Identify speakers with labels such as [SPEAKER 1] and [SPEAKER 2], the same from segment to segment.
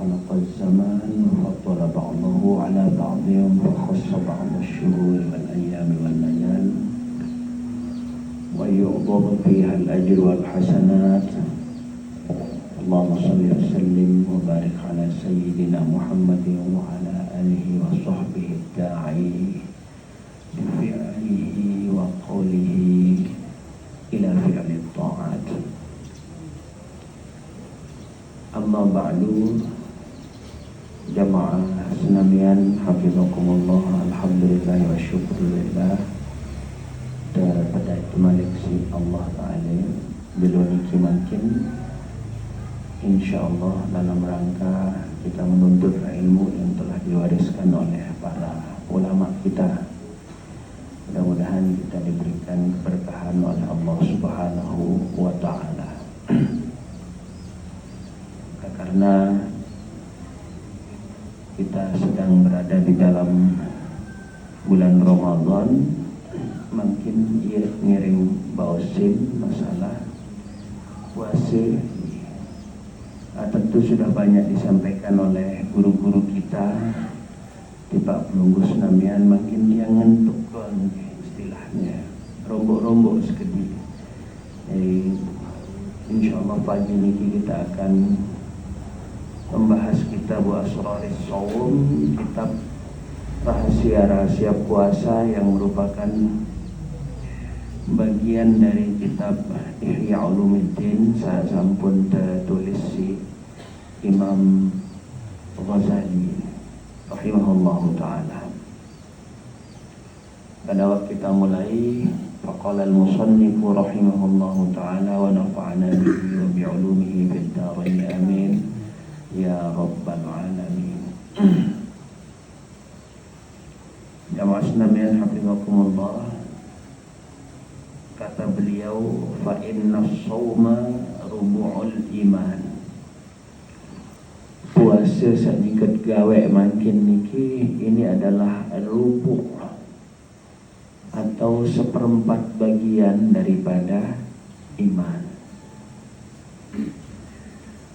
[SPEAKER 1] خلق الزمان وفضل بعضه على بعض وخص بعض الشهور والأيام والليال ويعظم فيها الأجر والحسنات. اللهم صل وسلم وبارك على سيدنا محمد وعلى آله وصحبه الداعي بفعله وقوله إلى فعل الطاعات. Amma ba'du, jamaah senamian hafizakumullah, alhamdulillah wa syukurillah. Daripada itu malik si Allah Ta'ala biluniki makin insyaallah dalam rangka kita menuntut ilmu yang telah diwariskan oleh para ulama kita. Mudah-mudahan kita diberikan keberkahan oleh Allah Subhanahu wa Ta'ala. Karena kita sedang berada di dalam bulan Ramadan, makin ngiring bausin masalah puasa. Tentu sudah banyak disampaikan oleh guru-guru kita di Pak Pelunggus Namian, makin yang ngentukkan istilahnya rombok-rombok sekedi. Insyaallah pagi ini kita akan membahas kitab Asraris Shaum, kitab rahasia-rahasia puasa yang merupakan bagian dari kitab Ihya Ulumuddin. Saya sampun tertulis si Imam Ghazali rahimahullahu ta'ala. Pada waktu kita mulai, faqala al-musannifu rahimahullahu ta'ala wa nafa'ana bihi wa bi'ulumihi fid dharain amin ya rabbal alamin. Jamaah sekalian hafizakumullah, kata beliau, fa inna shauma rubu'ul iman. Puasa sakniket gawe makin niki ini adalah rubu' atau seperempat bagian daripada iman.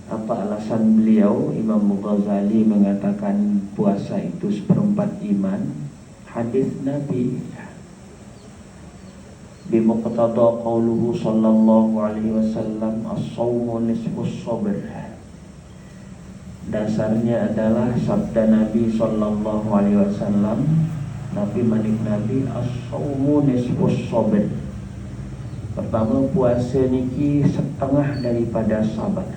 [SPEAKER 1] Apa alasan beliau Imam Ghazali mengatakan puasa itu seperempat iman? Hadis Nabi bimuqtada qauluhu sallallahu alaihi wasallam, as-shaumu nisfus sabr. Dasarnya adalah sabda Nabi sallallahu alaihi wasallam, Nabi manik Nabi, as-shaumu nisfus sabr. Pertama, puasa niki setengah daripada sabar.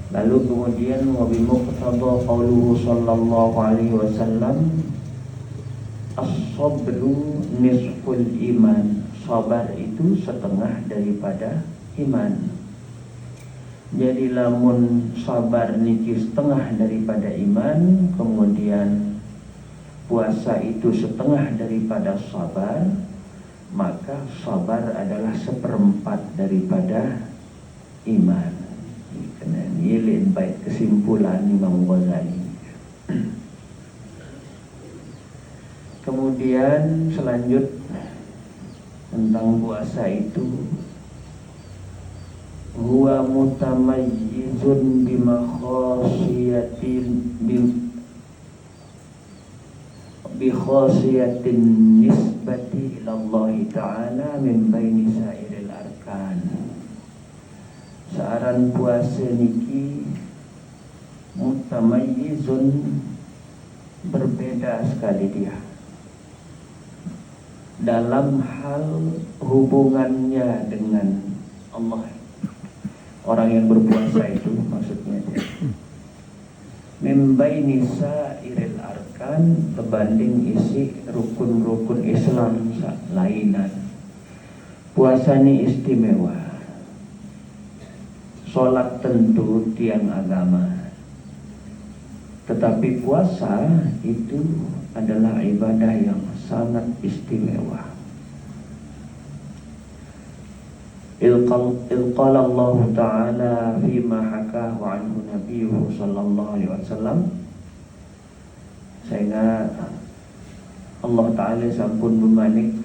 [SPEAKER 1] Lalu kemudian wa bimuqtada qauluhu sallallahu alaihi wasallam, as-sabru nisful iman. Sabar itu setengah daripada iman. Jadi lamun sabar niki setengah daripada iman, kemudian puasa itu setengah daripada sabar, maka sabar adalah seperempat daripada iman. Kena nilai baik kesimpulan Imam Ghazali. Kemudian selanjutnya tentang puasa itu, huwa mutamayyizun bi khasiyatin nisbati ila Allah Ta'ala min baini sairil arkan. Searan puasa niki mutamayyizun, berbeda sekali dia dalam hal hubungannya dengan Allah. Orang yang berpuasa itu maksudnya min baini sairil arkan, berbanding isi rukun-rukun Islam lainan. Puasa ini istimewa. Sholat tentu tiang agama, tetapi puasa itu adalah ibadah yang sangat istimewa. Ilqala Allah Ta'ala fima hakahu anhu nabiyuhu sallallahu alaihi wasallam, sehingga Allah Ta'ala sampun memanik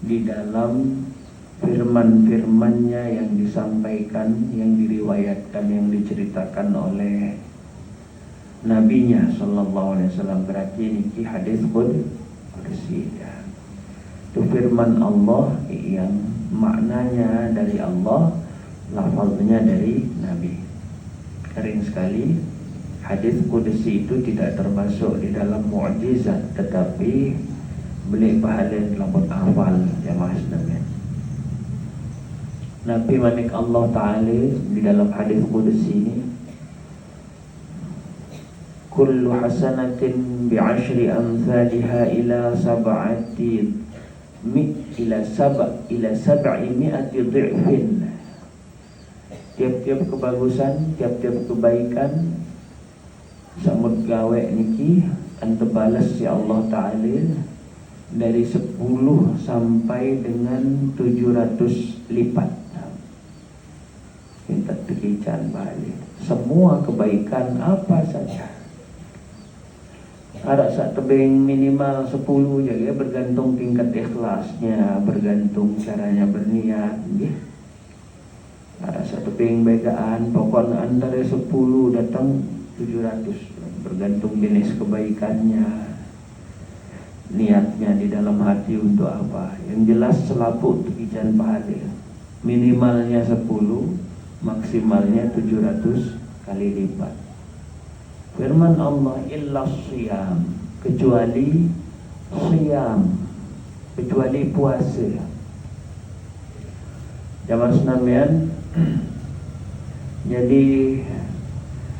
[SPEAKER 1] di dalam firman-firmannya yang disampaikan, yang diriwayatkan, yang diceritakan oleh nabinya sallallahu alaihi wasallam. Berarti ini hadis qudsi ya. Itu firman Allah yang maknanya dari Allah, lafaznya dari Nabi. Kering sekali, hadis qudsi itu tidak termasuk di dalam mukjizat, tetapi beli pahala lamun hafal ya maksudnya. Nabi manik Allah Ta'ala di dalam hadis qudsi ini, kullu hasanatin bi'ashri amthaliha ila sab'i mi'ati dhi'fin. Tiap-tiap kebagusan, tiap-tiap kebaikan samud gawe niki ante balas si Allah Ta'ala dari 10 sampai dengan 700 lipat. Minta tekican balik semua kebaikan apa saja. Ada saat tebing minimal 10 je ya, bergantung tingkat ikhlasnya, bergantung caranya berniat ya. Ada saat tebing begaan pokoknya antara 10 datang 700, bergantung jenis kebaikannya, niatnya di dalam hati untuk apa. Yang jelas selaput tekican pahala, minimalnya 10, maksimalnya 700 kali lipat. Firman Allah, illa siyam, kecuali siyam, kecuali puasa. Jamaah sekalian, jadi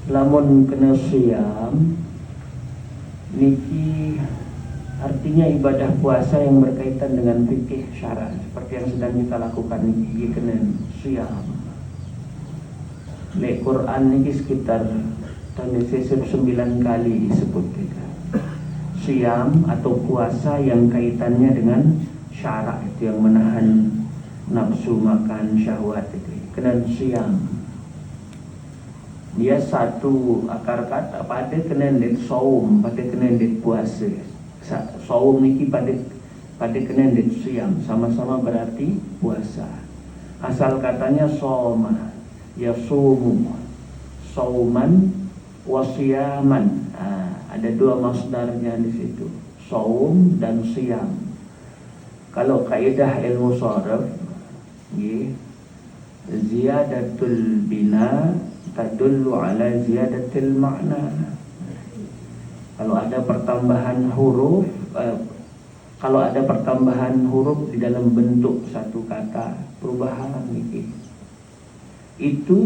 [SPEAKER 1] lamun kena siyam niki artinya ibadah puasa yang berkaitan dengan fikih syara, seperti yang sedang kita lakukan niki kena siyam. Di Quran niki sekitar tahun 9 kali disebut siyam atau puasa yang kaitannya dengan syara, itu yang menahan nafsu makan syahwat, itu kena siyam. Dia satu akar kata pada kena dit saum, pada kena dit puasa. Saum niki pada kena dit siyam, sama-sama berarti puasa. Asal katanya soma, ya sumu, sauman wasiyaman. Ada dua masdarnya di situ, saum dan siyam. Kalau kaidah ilmu sharaf, ziyadatul bina tadullu ala ziyadatil makna. Kalau ada pertambahan huruf, di dalam bentuk satu kata, perubahan itu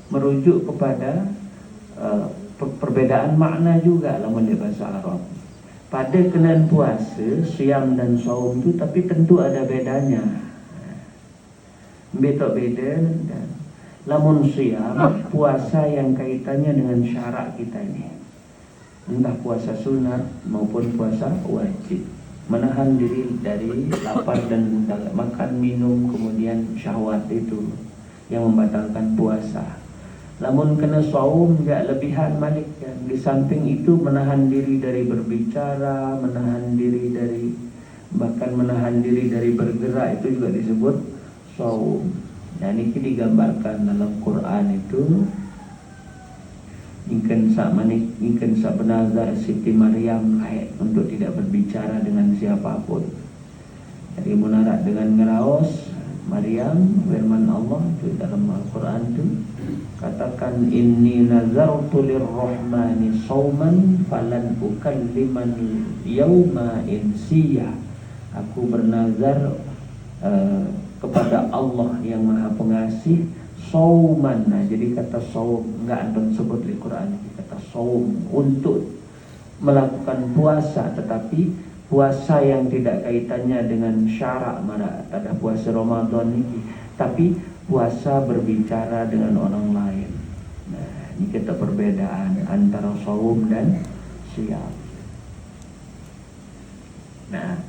[SPEAKER 1] merujuk kepada perbedaan makna juga lamun di bahasa Arab. Pada kenan puasa, siam dan saum itu tapi tentu ada bedanya. Beda-beda. Dan lamun siam, puasa yang kaitannya dengan syarak kita ini, entah puasa sunat maupun puasa wajib, menahan diri dari lapar dan makan minum, kemudian syahwat itu yang membatalkan puasa. Lamun kena saum ya lebihan malik ya. Di samping itu menahan diri dari berbicara, menahan diri dari bergerak, itu juga disebut saum. Dan ini digambarkan dalam Quran itu, ingkang sak benazar Siti Maryam untuk tidak berbicara dengan siapapun. Jadi munarak dengan ngeraos Maryam, firman Allah itu dalam Al-Quran itu katakan, inni nazartu lirrahmani sauman falan ukalliman yawma insiya. Aku bernazar kepada Allah yang Maha Pengasih sauman. Nah, jadi kata saum enggak ada sebut di Quran, kata saum untuk melakukan puasa, tetapi puasa yang tidak kaitannya dengan syarak, mana ada puasa Ramadan ini, tapi puasa berbicara dengan orang lain. Nah, ini kita perbedaan antara saum dan siam. Nah,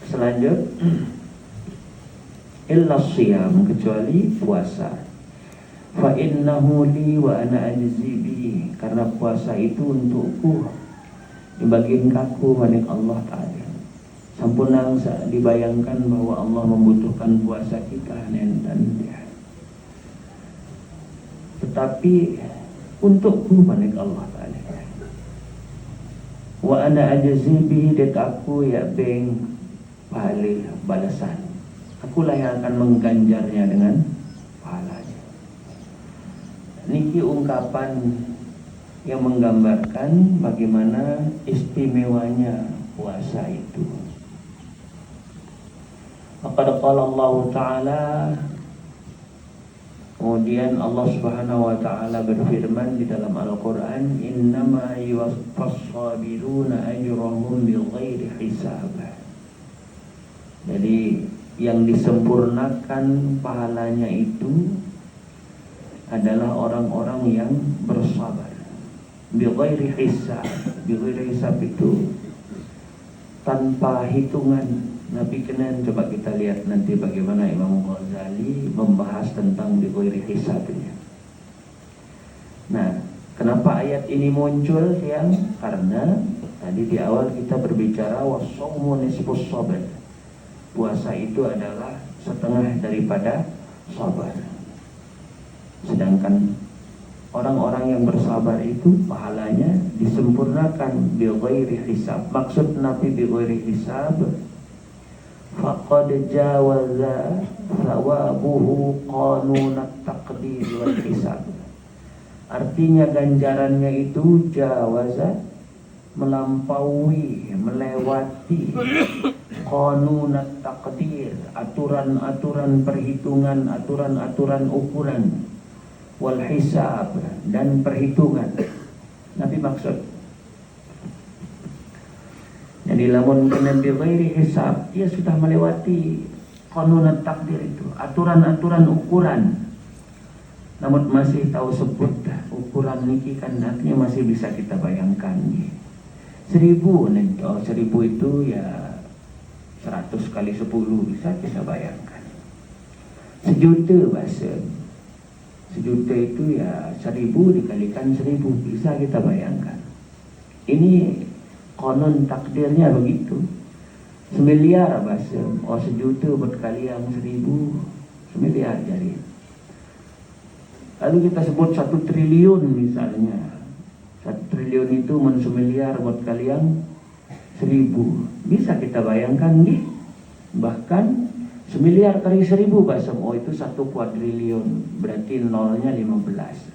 [SPEAKER 1] selanjutnya illa siyam, kecuali puasa. Fa innahu li wa ana ajzi bihi, karena puasa itu untukku, dibagiin kaku manik Allah Ta'ala. sampun nangsa dibayangkan bahwa Allah membutuhkan puasa kita dan dia. Tetapi untuk manik Allah Ta'ala. Wa ana ajzi bihi, dek aku ya beng pahala balasan. Akulah yang akan mengganjarnya dengan pahalanya. Niki ungkapan yang menggambarkan bagaimana istimewanya puasa itu. Faqad qala Allah Ta'ala, kemudian Allah Subhanahu wa Ta'ala berfirman di dalam Al-Quran, innama yuwaffas sabiruna ajrahum bighairi hisab. Jadi yang disempurnakan pahalanya itu adalah orang-orang yang bersabar. Bighairi hisab. Bighairi hisab itu tanpa hitungan. Nabi kenan, coba kita lihat nanti bagaimana Imam Ghazali membahas tentang bighairi hisabnya. Nah, kenapa ayat ini muncul yang? Karena tadi di awal kita berbicara was-shaumu nisfus sabr. Puasa itu adalah setengah daripada sabar. Sedangkan orang-orang yang bersabar itu pahalanya disempurnakan bighairi hisab. Maksud Nabi bighairi hisab, faqad jawaza thawabuhu qanunat taqdir wal hisab. Artinya ganjarannya itu jawaza, melampaui, melewati qanunat taqdir, aturan-aturan perhitungan, aturan-aturan ukuran, wal hisab, dan perhitungan. Nabi maksud, jadi lamun kena bighairi hisab, dia sudah melewati qanunat takdir itu, aturan-aturan ukuran. Namun masih tahu sebut ukuran niki kan artinya masih bisa kita bayangkan. 1000 itu ya 100 kali 10 bisa kita bayangkan. 1.000.000 bahasa. 1.000.000 itu ya 1000 dikalikan 1000 bisa kita bayangkan. Ini konon takdirnya begitu. 1 miliar bahasa. 1 juta berkali yang 1000, 1 miliar jadi. Lalu kita sebut 1 triliun misalnya. 1 triliun itu 1 miliar buat kalian 1000. Bisa kita bayangkan nih. Bahkan 1 miliar kali 1000 bahasa. Itu 1 kuadriliun. Berarti nolnya 15.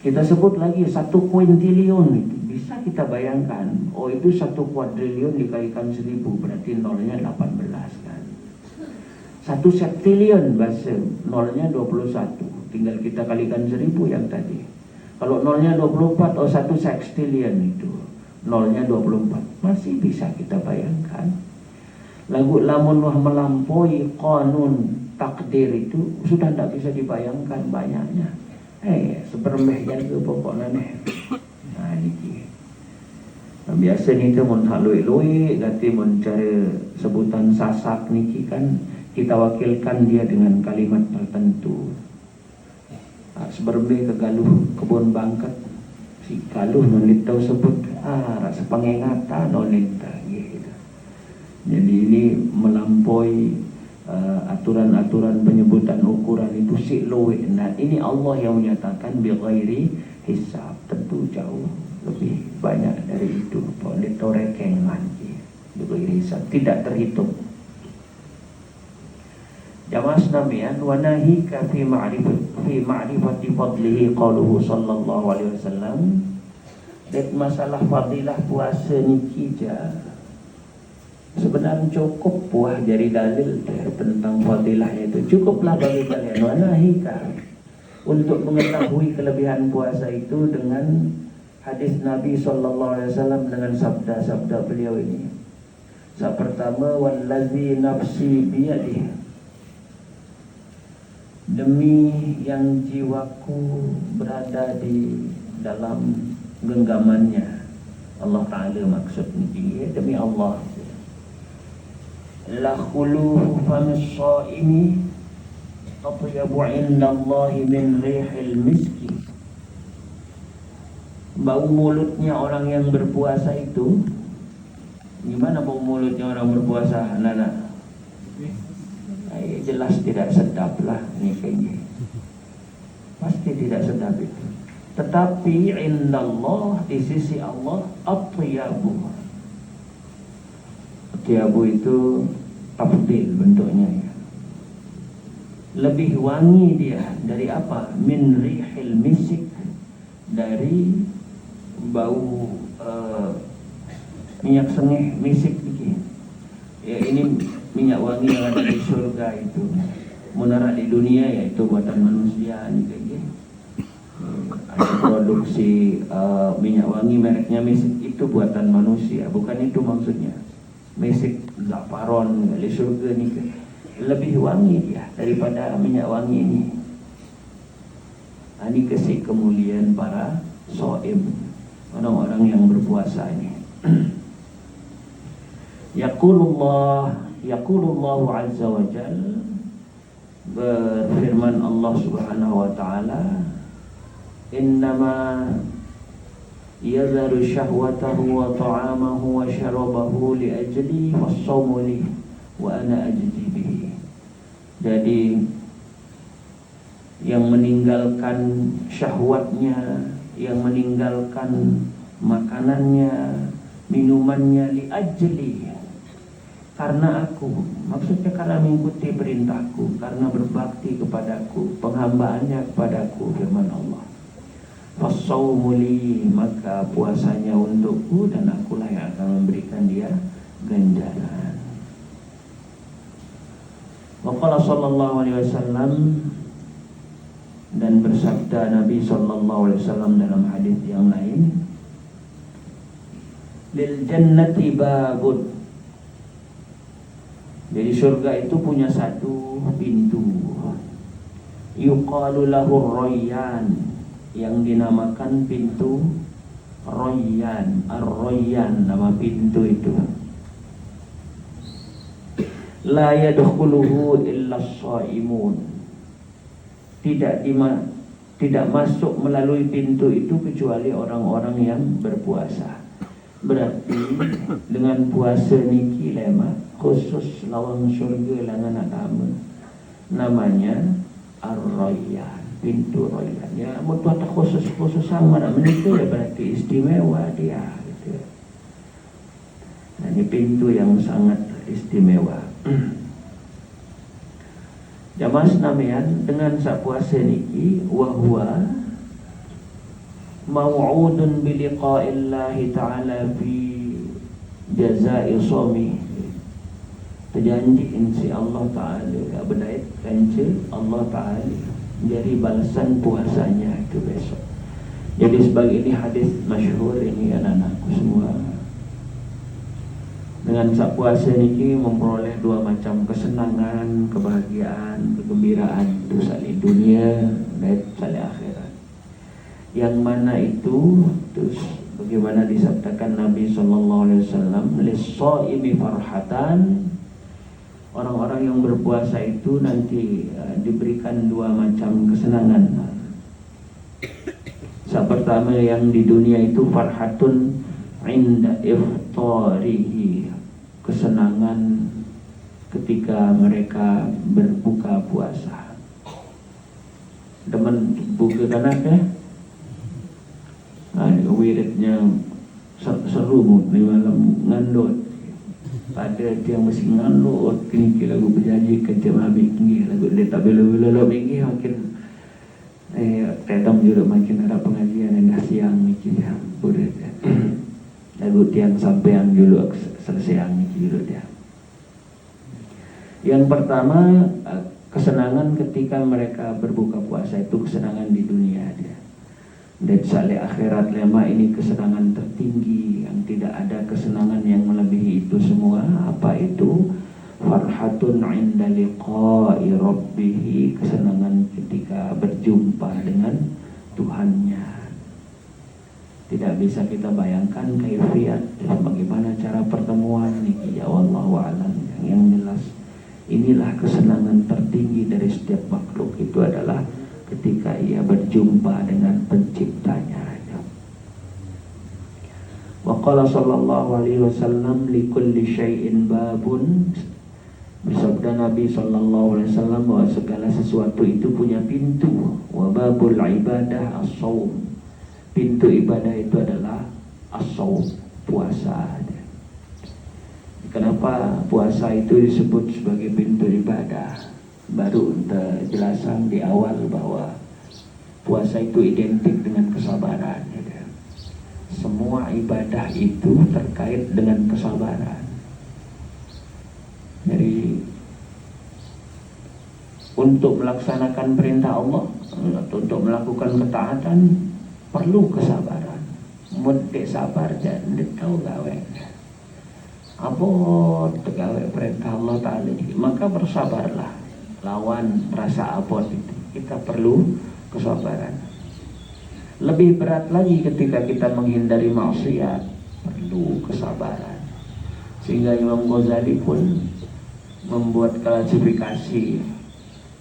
[SPEAKER 1] Kita sebut lagi 1 kuintiliun itu. Bisa kita bayangkan. Itu 1 kuadriliun dikalikan 1000. Berarti nolnya 18 kan. 1 septilion bahasa. Nolnya 21. Tinggal kita kalikan 1000 yang tadi. Kalau nolnya 24, 1 sextillion itu. Nolnya 24. Masih bisa kita bayangkan. Lagu lamun melampaui kanun takdir itu sudah tidak bisa dibayangkan banyaknya. Seberembehnya itu pokoknya nih. Nah ini. Biasa ni tu mun halui-lui ganti mun cara sebutan sasak niki kan kita wakilkan dia dengan kalimat tertentu. Seberbe ke galuh kebun bangkat si galuh nonit tahu sebut rasa pengingatan nonit gitu. Jadi ini melampaui aturan-aturan penyebutan ukuran itu si loe. Nah ini Allah yang menyatakan bighairi hisab, tentu jauh lebih banyak dari itu. Boleh torekengan bighairi hisab, tidak terhitung. Jamaah sekalian, wa nahika fi ma'rifati fadlihi qaluhu sallallahu alaihi wasallam. Dan masalah fadilah puasa niki ja sebenarnya cukup buah dari dalil tentang fadilahnya itu. Cukuplah bagi kalian wa nahika untuk mengetahui kelebihan puasa itu dengan hadis Nabi sallallahu alaihi wasallam dengan sabda-sabda beliau ini. Yang pertama, wallazi nafsi biyadihi, demi yang jiwaku berada di dalam genggamannya. Allah Ta'ala maksud ini, demi Allah. La khuluhu famis shaimi atyabu indallahi min rihil miski. Bau mulutnya orang yang berpuasa itu Gimana bau mulutnya orang berpuasa, anak-anak? Jelas tidak sedap lah ini kayaknya. Pasti tidak sedap itu. Tetapi indallah, di sisi Allah, atyabu. Atyabu itu tafdil bentuknya ya. Lebih wangi dia dari apa? Min rihil misik, dari bau minyak sengih misik dikit. Ya ini minyak wangi yang ada di surga itu. Munara di dunia yaitu buatan manusia ini kayak gitu. Ada produksi minyak wangi mereknya misik itu buatan manusia, bukan itu maksudnya. Misik zafaron dari surga ini lebih wangi dia daripada minyak wangi ini. Ini kasih kemuliaan para shaim, orang-orang yang berpuasa ini. Yaqulullahu azza wa jalla, berfirman Allah subhanahu wa ta'ala, innama yadharu syahwatahu wa ta'amahu wa syarabahu li ajli was-sawmu li wa ana ajzi bihi. Jadi yang meninggalkan syahwatnya, yang meninggalkan makanannya, minumannya, li ajli, karena aku, maksudnya karena mengikuti perintahku, karena berbakti kepadaku, penghambaannya kepadaku, firman Allah. Fasawmu li, maka puasanya untukku dan akulah yang akan memberikan dia ganjaran. Waqala sallallahu alaihi wasallam, dan bersabda Nabi sallallahu alaihi wasallam dalam hadis yang lain, lil jannati babun. Jadi surga itu punya satu pintu, yuqalu lahu Rayyan, yang dinamakan pintu Rayyan. Ar-Rayyan nama pintu itu. La yadkhuluhu illa as-shaimun. Tidak masuk melalui pintu itu kecuali orang-orang yang berpuasa. Berarti dengan puasa niki lema khusus lawang syurga langan agama, namanya Ar-Rayyan, pintu Rayyan. Ya, mutu ada khusus sama nak menikah ya berarti istimewa dia gitu. Nah, ini pintu yang sangat istimewa. Jamaah sekalian, dengan sak puasa niki wahwa mau'udun bi liqa'illahi ta'ala fi jazai shaumi. Terjanji insya Allah Ta'ala berdait kanca Allah Ta'ala jadi balasan puasanya itu besok. Jadi sebagai ini hadis masyhur ini anak-anakku semua, dengan sak puasa niki memperoleh dua macam kesenangan, kebahagiaan, kegembiraan itu sali dunia dan sali akhirat. Yang mana itu terus bagaimana disabdakan Nabi sallallahu alaihi wasallam, lis-shaimi farhatan, orang-orang yang berpuasa itu nanti diberikan dua macam kesenangan. Yang pertama yang di dunia itu farhatun inda iftarihi, kesenangan ketika mereka berbuka puasa. Demen buka kanak wiridnya seru di malam ngandut. Pada yang mesti ngandut kini lagu berjanji ke jemaah bingki lagu dia tak bela-bela bingki makin tedong juga makin ada pengajian yang siang mikir ya burit lagu tiang sampean dulu selesai mikir dia. Yang pertama kesenangan ketika mereka berbuka puasa itu kesenangan di dunia dia. Dan salih akhirat lema ini kesenangan tertinggi yang tidak ada kesenangan yang melebihi itu semua. Apa itu? Farhatun inda liqa'i rabbih, kesenangan ketika berjumpa dengan Tuhannya. Tidak bisa kita bayangkan kaifiat bagaimana cara pertemuan niki ya wallahu a'lam. Yang jelas inilah kesenangan tertinggi dari setiap makhluk, itu adalah ketika ia berjumpa dengan penciptanya. Wa Qala sallallahu alaihi wasallam likulli syai'in babun. Bersabda Nabi sallallahu alaihi wasallam bahwa segala sesuatu itu punya pintu. Wa babul ibadah as-shaum. Pintu ibadah itu adalah as-shaum, puasa. Kenapa puasa itu disebut sebagai pintu ibadah? Baru penjelasan di awal bahwa puasa itu identik dengan kesabaran. Semua ibadah itu terkait dengan kesabaran. Jadi untuk melaksanakan perintah Allah, untuk melakukan ketaatan perlu kesabaran. Mudik sabar jangan tahu gawe. Apa tegawe perintah Allah Ta'ala, maka bersabarlah lawan rasa abot itu. Kita perlu kesabaran. Lebih berat lagi ketika kita menghindari maksiat, perlu kesabaran. Sehingga Imam Ghazali pun membuat klasifikasi,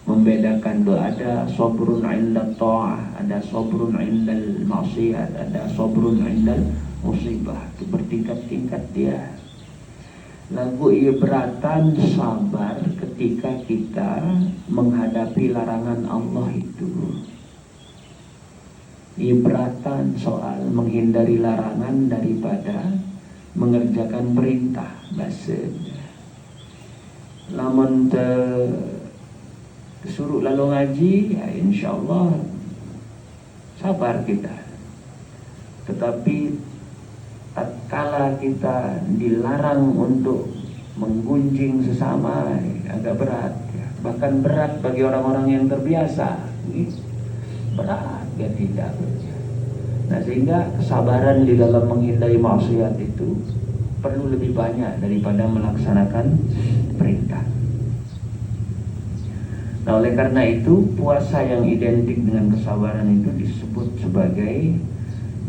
[SPEAKER 1] membedakan doa, ada sabrun inda ta'ah, ada sabrun indal maksiat, ada sabrun indal musibah. Itu bertingkat-tingkat dia. Lagu ibratan sabar ketika kita menghadapi larangan Allah itu. Ibratan soal menghindari larangan daripada mengerjakan perintah. Bahasanya lamun suruh lalu ngaji, ya insyaallah sabar kita. Tetapi tatkala kita dilarang untuk menggunjing sesama, agak berat ya. Bahkan berat bagi orang-orang yang terbiasa, berat ya tidak. Nah, sehingga kesabaran di dalam menghindari maksiat itu perlu lebih banyak daripada melaksanakan perintah. Nah, oleh karena itu puasa yang identik dengan kesabaran itu disebut sebagai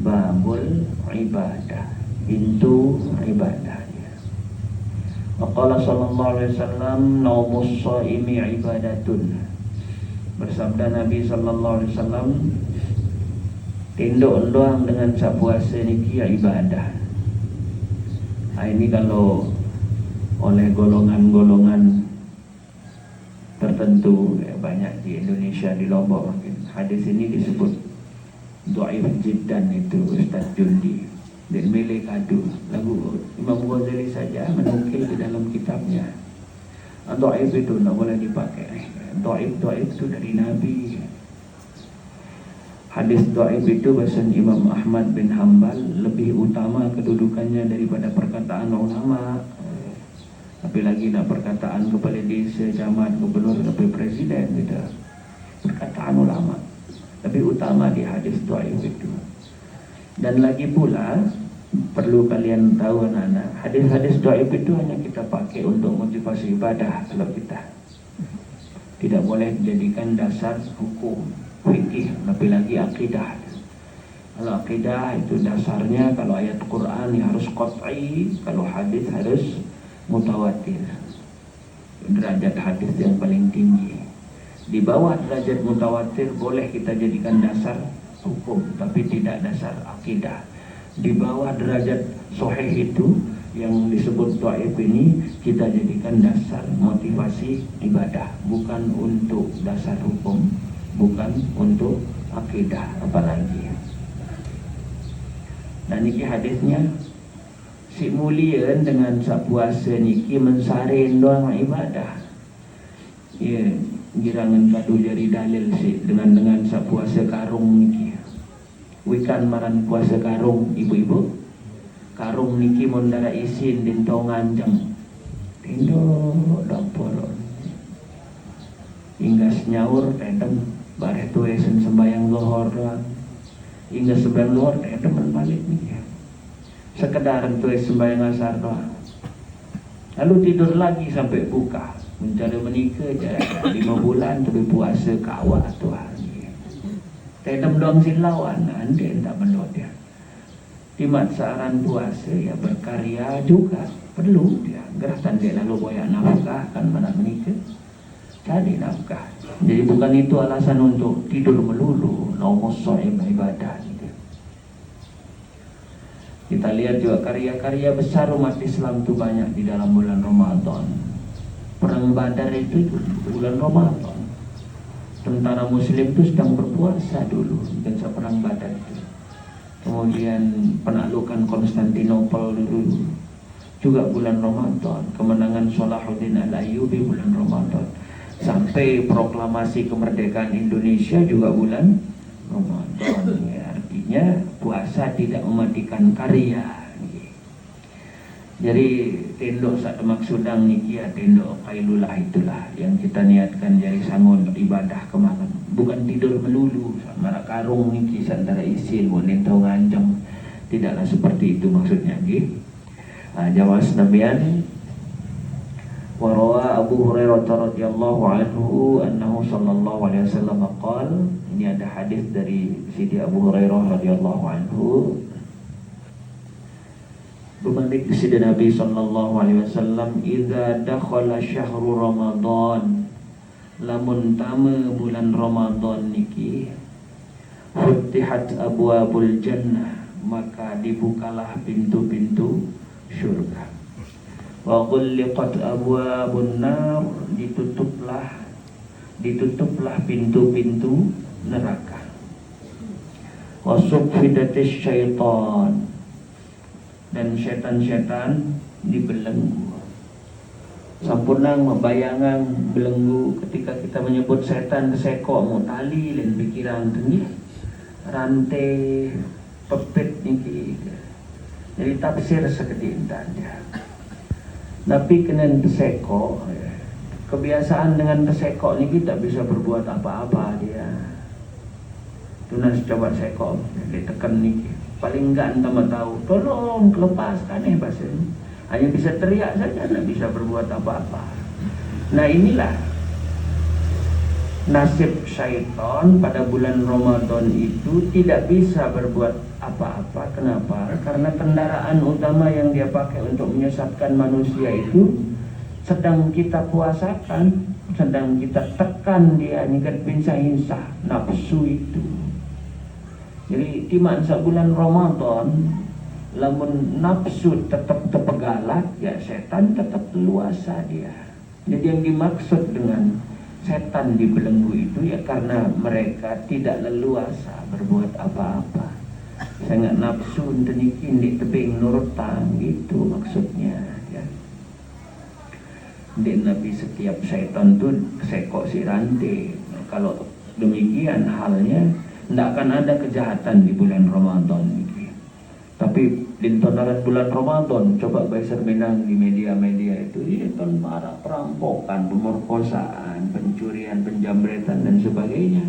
[SPEAKER 1] babul ibadah, pintu ibadahnya. Maqala sallallahu alaihi wasallam naumus shaimi ibadatun. Bersabda Nabi sallallahu alaihi wasallam, tinduk doang dengan sak puasa niki ya ibadah. Nah, ini kalau oleh golongan-golongan tertentu, ya banyak di Indonesia, di Lombok mungkin. Hadis ini disebut dhaif jiddan, itu Ustaz Jundi dan Mele Kadu. Lagu Imam Ghazali saja menukil di dalam kitabnya. Dhaif itu tidak boleh dipakai. Dhaif itu dari Nabi. Hadis dhaif itu bahasa Imam Ahmad bin Hanbal lebih utama kedudukannya daripada perkataan ulama. Tapi lagi nak perkataan kepala desa, camat, gubernur, sampai presiden gitu. Perkataan ulama lebih utama di hadis dhaif itu. Dan lagi pula perlu kalian tahu anak-anak, hadis-hadis dhaif itu hanya kita pakai untuk motivasi ibadah. Kalau kita tidak boleh dijadikan dasar hukum fikih, lebih lagi akidah. Kalau akidah itu dasarnya, kalau ayat Quran ya harus qat'i, kalau hadis harus mutawatir. Derajat hadis yang paling tinggi. Di bawah derajat mutawatir boleh kita jadikan dasar hukum, tapi tidak dasar akidah. Di bawah derajat sahih itu yang disebut dhaif ini kita jadikan dasar motivasi ibadah, bukan untuk dasar hukum, bukan untuk akidah apalagi. Dan niki hadisnya, si mulian dengan sapuasa niki mensarin doang ibadah. Ya, girangan kadu jari dalil si dengan sapuasa karung niki. Wikan maran puasa karung ibu-ibu. Karung niki mondara isin dintongan jam. Tindo dapur. Hingga senyaur tedem bare tuwe sembayang zuhur doang. Hingga sembayang zuhur tedem balik niki. Sekedar tuwe sembayang asar doang. Lalu tidur lagi sampai buka. Mencari menikah aja 5 bulan tapi puasa kawak Tuhan. Tedem doang silawan, ande tak menurut dia. Di saran puasa ya berkarya juga perlu dia. Gerakan dia lalu boyak nafkah kan mana menikah. Cari nafkah. Jadi bukan itu alasan untuk tidur melulu. Naumus shaim ibadah gitu. Kita lihat juga karya-karya besar umat Islam itu banyak di dalam bulan Ramadan. Perang Badar itu bulan Ramadan. Tentara Muslim itu sedang berpuasa dulu ketika perang Badar itu. Kemudian penaklukan Konstantinopel dulu juga bulan Ramadan. Kemenangan Salahuddin Al-Ayyubi bulan Ramadan. Sampai proklamasi kemerdekaan Indonesia juga bulan Ramadan. Ya, artinya puasa tidak mematikan karya. Jadi tendok sak Demak Sudang niki ya tendok Kailulah itulah yang kita niatkan jadi sangun ibadah kemarin. Bukan tidur melulu sama karung niki santara isin bonen tau nganjeng. Tidaklah seperti itu maksudnya nggih. Jawas nabian Warawa Abu Hurairah radhiyallahu anhu annahu sallallahu alaihi wasallam qala, ini ada hadis dari Sidi Abu Hurairah radhiyallahu anhu. Bermalik Sidi Nabi sallallahu alaihi wasallam, idza dakhala syahru Ramadan, lamun tama bulan Ramadan niki, futihat abwabul jannah, maka dibukalah pintu-pintu syurga. Wa ghulliqat abwabun nar, ditutuplah pintu-pintu neraka. Wa suffidatis syaitan, dan setan-setan dibelenggu. Sampurnang membayangan belenggu ketika kita menyebut setan sekok mau tali dan pikiran tinggi rantai pepet niki. Jadi tafsir sekedintan dia. Tapi kena tersekok, kebiasaan dengan tersekok ni kita bisa berbuat apa-apa dia. Tunas coba sekok, dia tekan ni. Paling enggak entah tahu, tolong lepaskan bahasa ini. Hanya bisa teriak saja, tidak bisa berbuat apa-apa. Nah inilah nasib syaitan pada bulan Ramadan itu, tidak bisa berbuat apa-apa. Kenapa? Karena kendaraan utama yang dia pakai untuk menyesatkan manusia itu sedang kita puasakan, sedang kita tekan dia nikat pinsah-insah nafsu itu. Jadi di masa bulan Ramadan, lamun nafsu tetap terpegalak, ya setan tetap luasa dia. Jadi yang dimaksud dengan setan dibelenggu itu ya karena mereka tidak leluasa berbuat apa-apa. Sangat nafsu tenikin di tebing nurutan, gitu maksudnya ya. Di Nabi setiap setan tu sekok si rantai. Kalau demikian halnya, tidak akan ada kejahatan di bulan Ramadan ini. Tapi di tontonan bulan Ramadan, coba Baiser Minang di media-media itu, itu marah perampokan, pemerkosaan, pencurian, penjambretan dan sebagainya.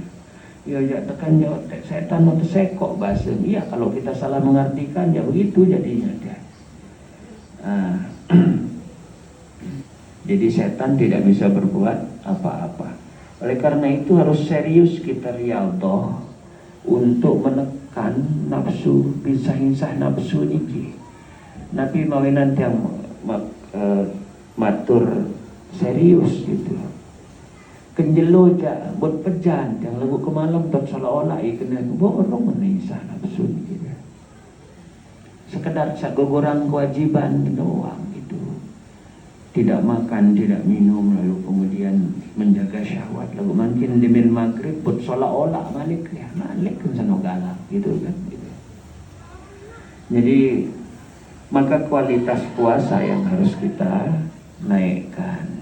[SPEAKER 1] Ya tekan jawab setan atau sekok bahasa. Iya, kalau kita salah mengartikan ya begitu jadinya dia. Jadi setan tidak bisa berbuat apa-apa. Oleh karena itu harus serius kita riyadhah untuk menekan nafsu, pisah-insah nafsu niki. Nabi mawinan yang matur serius gitu. Kenjelo ja buat pejan yang lagu kemalam tak seolah-olah kena borong menisah nafsu gitu. Sekedar sagogorang kewajiban doang gitu. Tidak makan, tidak minum, lalu kemudian menjaga syahwat, lalu makin dimin maghrib buat seolah-olah malik kan sana galak gitu kan gitu. Jadi maka kualitas puasa yang harus kita naikkan.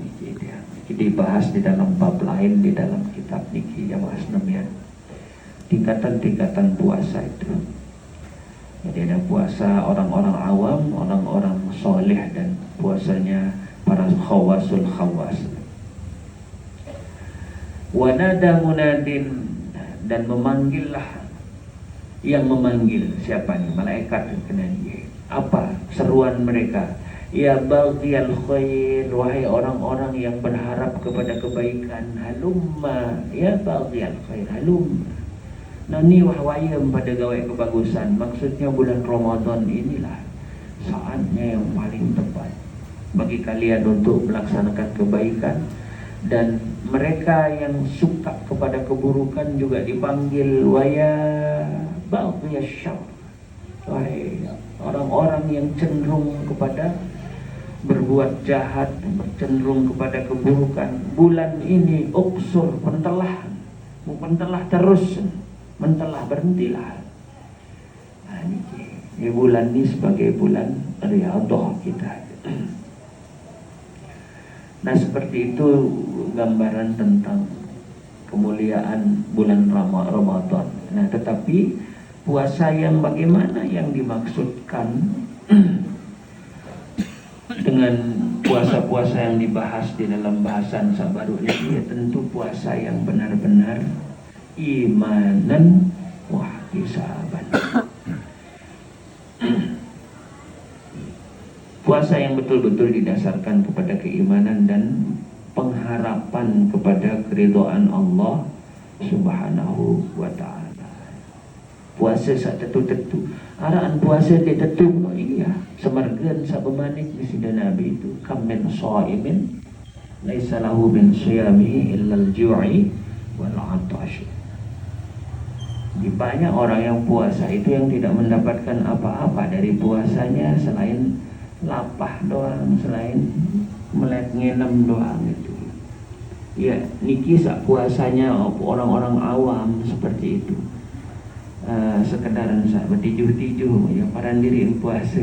[SPEAKER 1] Dibahas di dalam bab lain di dalam kitab niki ya Mas Namian. Tingkatan-tingkatan puasa itu. Jadi ada puasa orang-orang awam, orang-orang soleh, dan puasanya para khawasul khawas. Wanada munadin, dan memanggillah yang memanggil. Siapa nih? Malaikat kena dia. Apa seruan mereka? Ya baghiyal khair, wahai orang-orang yang berharap kepada kebaikan, halumma ya baghiyal khair, halumma. Nani wahwayam pada gawe kebagusan. Maksudnya bulan Ramadan inilah saatnya yang paling tepat bagi kalian untuk melaksanakan kebaikan, dan mereka yang suka kepada keburukan juga dipanggil waya baghiyasy syarr, wahai orang-orang yang cenderung kepada berbuat jahat, cenderung kepada keburukan. Bulan ini uksur, pentelah, mentelah terus, mentelah berhentilah. Nah, ini bulan ini sebagai bulan riyadhah kita. Nah, seperti itu gambaran tentang kemuliaan bulan Ramadan. Nah, tetapi puasa yang bagaimana yang dimaksudkan dengan puasa-puasa yang dibahas di dalam bahasan Sabaru ini? Ya, tentu puasa yang benar-benar imanan wa ihtisaban. Puasa yang betul-betul didasarkan kepada keimanan dan pengharapan kepada keridhaan Allah Subhanahu wa ta'ala. Puasa sak tentu-tentu. Araan puasa dia tentu. Oh iya, semergen sak bemanik di sida Nabi itu, kam min shaimin laisa lahu min siyamihi illa al-ju'i wal 'atash. Di banyak orang yang puasa itu yang tidak mendapatkan apa-apa dari puasanya selain lapah doang, selain melek ngenem doang itu. Ya, niki sak puasanya orang-orang awam seperti itu. Sekedar bertijuh-tijuh ya, paran diri puasa,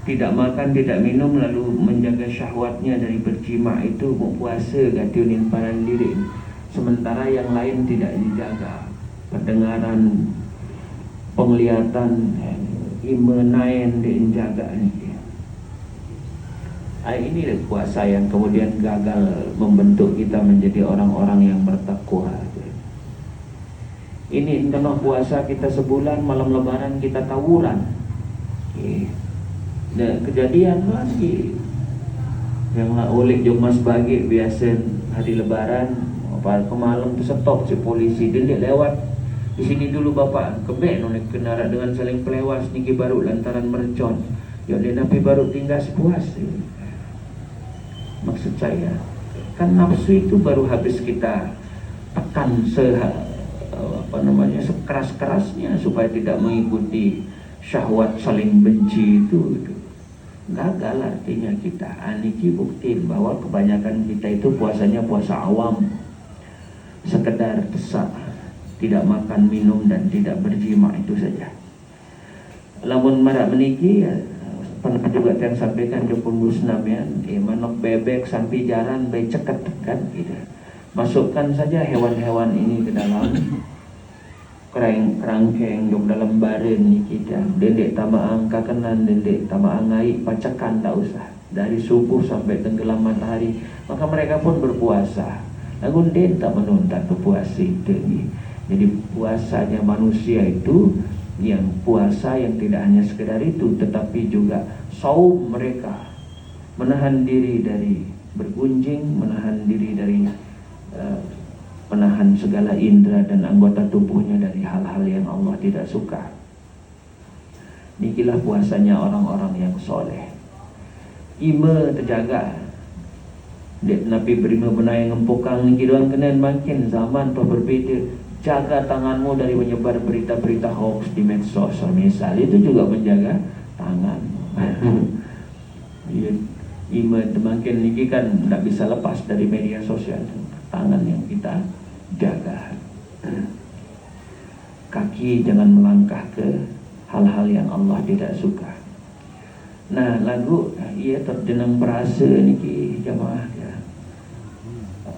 [SPEAKER 1] tidak makan tidak minum lalu menjaga syahwatnya dari berjima, itu mau puasa gatunin paran diri. Sementara yang lain tidak dijaga, pendengaran, penglihatan, imenain dijaga nih. Ini puasa yang kemudian gagal membentuk kita menjadi orang-orang yang bertakwa. Ini tengah puasa kita sebulan, malam lebaran kita tawuran. Nah, kejadian lagi yang ulik Jumas bagi biasa hari lebaran apa kemalam tu stop si polisi dia lewat di sini dulu bapak kebek nolak kenara dengan saling pelewas niki baru lantaran mercon. Ya dia nabi baru tinggal sepuas. Maksud saya kan nafsu itu baru habis kita tekan sekeras-kerasnya supaya tidak mengikuti syahwat saling benci itu. Gagal artinya kita. Niki buktiin bahwa kebanyakan kita itu puasanya puasa awam, sekedar desak, tidak makan minum dan tidak berjima, itu saja. Lamun marak meniki ya, pernah juga yang sampaikan Joko Gusnam ya, manok bebek sampai jaran bayi ceket kan gitu. Masukkan saja hewan-hewan ini ke dalam kerangkeng dong dalam baren ni kita. Dendek tamaang kakanan, dendek tamaang ngai pacakan tak usah. Dari subuh sampai tenggelam matahari, maka mereka pun berpuasa. Lagu den tak menuntat berpuasa itu ni. Jadi puasanya manusia itu yang puasa yang tidak hanya sekedar itu, tetapi juga saum mereka, menahan diri dari bergunjing, menahan diri dari menahan segala indera dan anggota tubuhnya dari hal-hal yang Allah tidak suka. Nikilah puasanya orang-orang yang soleh. Ima terjaga. Dek Nabi berima benai ngempukang niki doang kenen makin zaman tu berbeza. Jaga tanganmu dari menyebar berita-berita hoax di medsos misal, itu juga menjaga tangan. Ima makin niki kan tidak bisa lepas dari media sosial. Tangan yang kita jaga. Kaki jangan melangkah ke hal-hal yang Allah tidak suka. Nah, lagu ia terdenang perasa niki jamaah ya.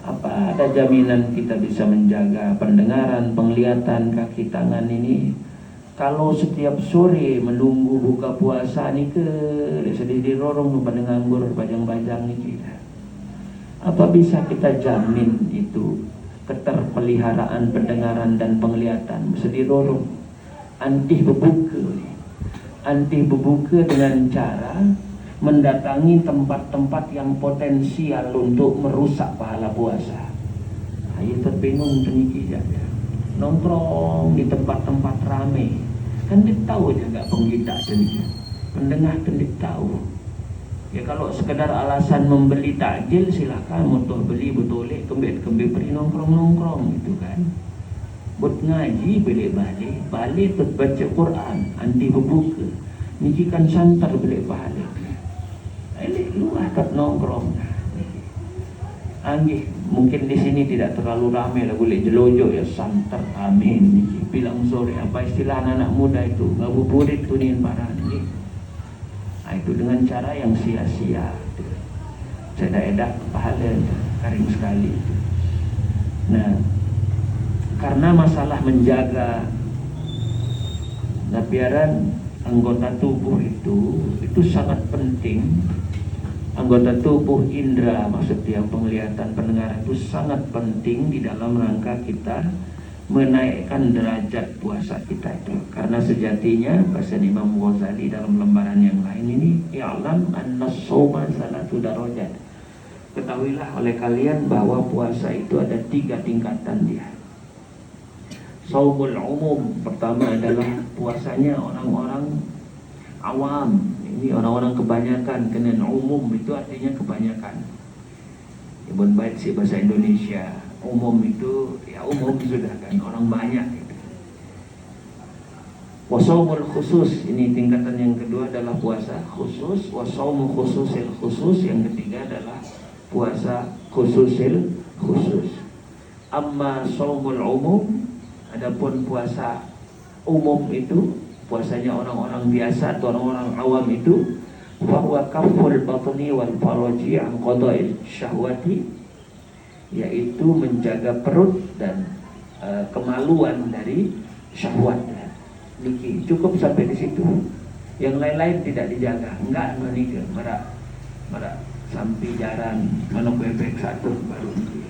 [SPEAKER 1] Apa ada jaminan kita bisa menjaga pendengaran, penglihatan, kaki, tangan ini kalau setiap sore menunggu buka puasa ni ke sedih dirorong pada nganggur bajang-bajang niki. Apa bisa kita jamin itu keterpeliharaan pendengaran dan penglihatan sedih dorong antih berbuka dengan cara mendatangi tempat-tempat yang potensial untuk merusak pahala puasa. Ayo terbingung demikian saja. Nongkrong di tempat-tempat ramai, kan dia tahu juga penggita demikian, pendengar kan dia tahu. Ya kalau sekedar alasan membeli takjil silahkan, motor beli betulek kembali beri nongkrong gitu kan. Buat ngaji balik-balik, balik baca Quran, anti berbuka. niki kan santer beli pahala. Ini luah kat nongkrong. Anggih, mungkin di sini tidak terlalu ramai lah, boleh jelojo ya santer, amin. Niki bilang sore apa istilah anak muda itu, ngabuburit tunin para niki. Nah, itu dengan cara yang sia-sia. Saya edak pahala kering sekali. Nah, karena masalah menjaga napiaran anggota tubuh itu sangat penting. Anggota tubuh indera, maksudnya penglihatan, pendengaran itu sangat penting di dalam rangka kita menaikkan derajat puasa kita itu. Karena sejatinya bahasa Imam Ghazali dalam lembaran yang lain ini, i'lam anna shauma salatu darajat. Ketahuilah oleh kalian bahwa puasa itu ada 3 tingkatan dia. Shaumul umum, pertama adalah puasanya orang-orang awam. Ini orang-orang kebanyakan, kena umum itu artinya kebanyakan. Ibn Bait sih bahasa Indonesia. Umum itu ya umum sudah kan, orang banyak gitu. Wasaumul khusus, ini tingkatan yang kedua adalah puasa khusus. Wasaumul khususil khusus, yang ketiga adalah puasa khususil khusus. Amma saumul umum, adapun puasa umum itu puasanya orang-orang biasa atau orang-orang awam itu, bahwa kaful batni wal faraji an qada'il syahwati, yaitu menjaga perut dan kemaluan dari syahwat. Niki cukup sampai di situ. Yang lain-lain tidak dijaga. Enggak menikah, merak sampai jaran manuk bebek satu baru niki.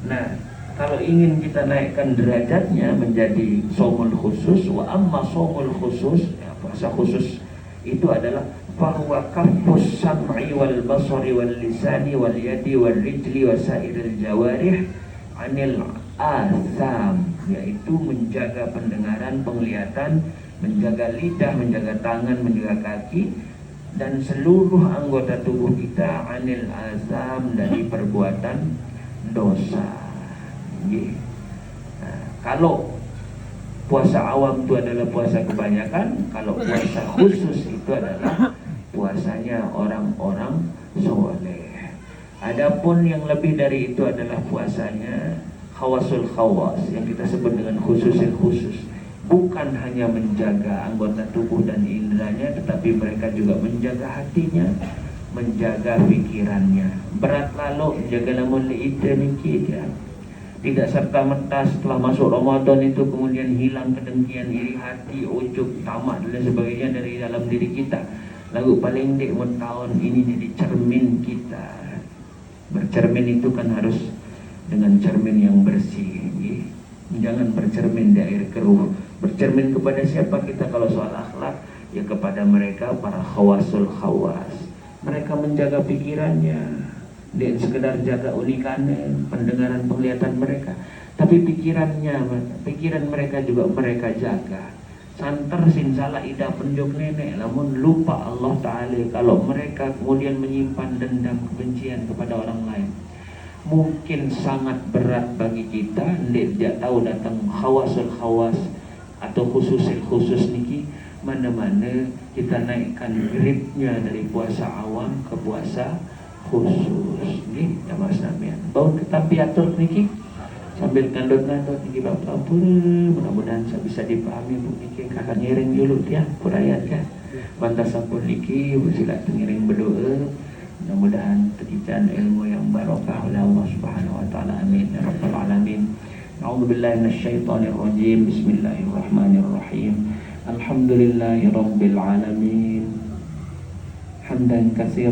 [SPEAKER 1] Nah, kalau ingin kita naikkan derajatnya menjadi shaumul khusus, wa amma shaumul khusus, ya, puasa khusus itu adalah bahwa kaffus sam'i wal basari wal lisani wal yadi wal rijli wa sairil jawarih anil asam, yaitu menjaga pendengaran, penglihatan, menjaga lidah, menjaga tangan, menjaga kaki dan seluruh anggota tubuh kita anil asam, dari perbuatan dosa. Nah, kalau puasa awam itu adalah puasa kebanyakan, kalau puasa khusus itu adalah puasanya orang-orang soleh. Adapun yang lebih dari itu adalah puasanya khawasul khawas, yang kita sebut dengan khususil khusus. Bukan hanya menjaga anggota tubuh dan inderanya, tetapi mereka juga menjaga hatinya, menjaga pikirannya. Berat lalu jaga namun liita niki dia. Tidak serta-merta setelah masuk Ramadan itu kemudian hilang kedengkian, iri hati, ujub, tamak dan sebagainya dari dalam diri kita. Lalu paling dek tahun ini jadi cermin kita. Bercermin itu kan harus dengan cermin yang bersih. Jangan bercermin di air keruh. Bercermin kepada siapa kita kalau soal akhlak? Ya kepada mereka para khawasul khawas. Mereka menjaga pikirannya, dan sekedar jaga unikanen, pendengaran, penglihatan mereka, tapi pikiran mereka juga mereka jaga. Santer sin salah ida penjok nenek, namun lupa Allah Ta'ala. Kalau mereka kemudian menyimpan dendam, kebencian kepada orang lain, mungkin sangat berat bagi kita. Tidak tahu datang khawasul khawas atau khususil khusus niki, mana-mana kita naikkan gripnya dari puasa awam ke puasa khusus. Nih, ya Mas Namian. Bau kita piatur niki sambil ngandut-ngandut niki bapak pun mudah-mudahan bisa dipahami Bu niki. Kakak ngiring dulu dia purayat kan. Bantas sampun niki sila ngiring berdoa. Mudah-mudahan terciptaan ilmu yang barokah oleh Allah Subhanahu wa taala. Amin ya rabbal alamin. A'udzubillahi minasyaitonir rajim. Bismillahirrahmanirrahim. Alhamdulillahirabbil alamin. Hamdan katsiran